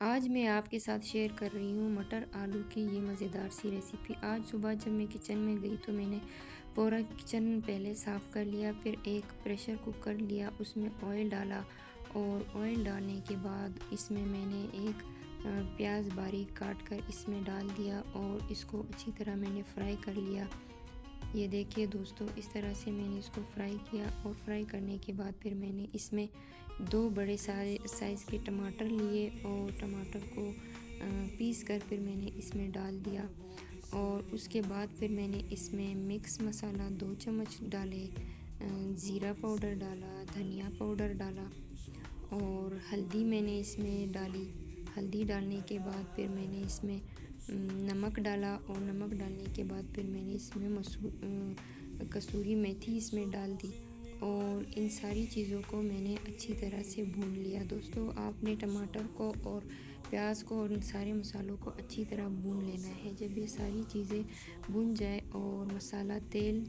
आज मैं आपके साथ शेयर कर रही हूँ मटर आलू की ये मज़ेदार सी रेसिपी। आज सुबह जब मैं किचन में गई तो मैंने पूरा किचन पहले साफ़ कर लिया, फिर एक प्रेशर कुकर लिया, उसमें ऑयल डाला और ऑयल डालने के बाद इसमें मैंने एक प्याज बारीक काट कर इसमें डाल दिया और इसको अच्छी तरह मैंने फ्राई कर लिया। ये देखिए दोस्तों, इस तरह से मैंने इसको फ्राई किया और फ्राई करने के बाद फिर मैंने इसमें दो बड़े साइज़ के टमाटर लिए और टमाटर को पीस कर फिर मैंने इसमें डाल दिया। और उसके बाद फिर मैंने इसमें मिक्स मसाला 2 चम्मच डाले, ज़ीरा पाउडर डाला, धनिया पाउडर डाला और हल्दी मैंने इसमें डाली। हल्दी डालने के बाद फिर मैंने इसमें नमक डाला और नमक डालने के बाद फिर मैंने इसमें कसूरी मेथी इसमें डाल दी और इन सारी चीज़ों को मैंने अच्छी तरह से भून लिया। दोस्तों, आपने टमाटर को और प्याज को और इन सारे मसालों को अच्छी तरह भून लेना है। जब ये सारी चीज़ें भून जाए और मसाला तेल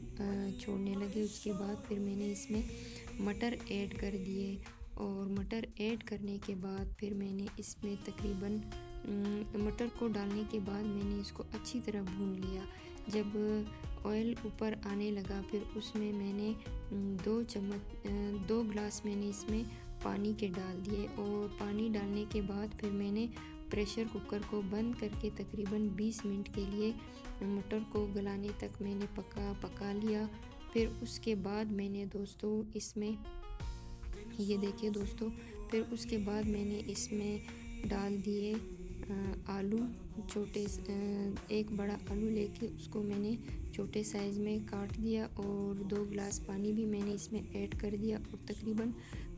छोड़ने लगे, उसके बाद फिर मैंने इसमें मटर ऐड कर दिए और मटर ऐड करने के बाद फिर मैंने इसमें तकरीबन मटर को डालने के बाद मैंने इसको अच्छी तरह भून लिया। जब ऑयल ऊपर आने लगा फिर उसमें मैंने 2 गिलास मैंने इसमें पानी के डाल दिए और पानी डालने के बाद फिर मैंने प्रेशर कुकर को बंद करके तकरीबन 20 मिनट के लिए मटर को गलाने तक मैंने पका लिया। फिर उसके बाद मैंने दोस्तों इसमें, ये देखिए दोस्तों, फिर उसके बाद मैंने इसमें डाल दिए आलू। एक बड़ा आलू लेके उसको मैंने छोटे साइज़ में काट दिया और 2 गिलास पानी भी मैंने इसमें ऐड कर दिया और तकरीबन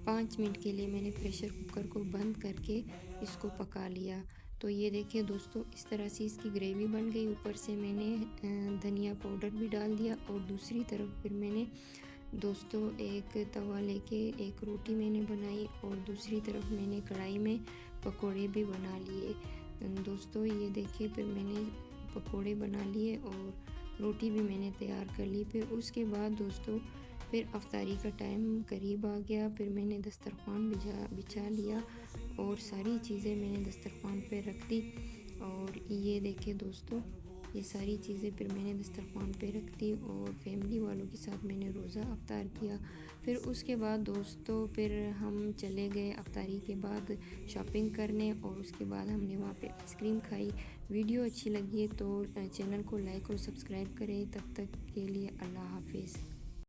5 मिनट के लिए मैंने प्रेशर कुकर को बंद करके इसको पका लिया। तो ये देखिए दोस्तों, इस तरह से इसकी ग्रेवी बन गई। ऊपर से मैंने धनिया पाउडर भी डाल दिया और दूसरी तरफ फिर मैंने दोस्तों एक तवा लेके एक रोटी मैंने बनाई और दूसरी तरफ मैंने कढ़ाई में पकोड़े भी बना लिए। दोस्तों, ये देखिए, फिर मैंने पकोड़े बना लिए और रोटी भी मैंने तैयार कर ली। फिर उसके बाद दोस्तों फिर अफ्तारी का टाइम करीब आ गया। फिर मैंने दस्तरख़्वान बिछा लिया और सारी चीज़ें मैंने दस्तरख़्वान पे रख दी। और ये देखिए दोस्तों, ये सारी चीज़ें फिर मैंने दस्तरख़्वान पे रख दी और फैमिली वालों के साथ मैंने रोज़ा अफ्तार किया। फिर उसके बाद दोस्तों फिर हम चले गए अफ्तारी के बाद शॉपिंग करने और उसके बाद हमने वहाँ पे आइसक्रीम खाई। वीडियो अच्छी लगी है तो चैनल को लाइक और सब्सक्राइब करें। तब तक के लिए अल्लाह हाफिज़।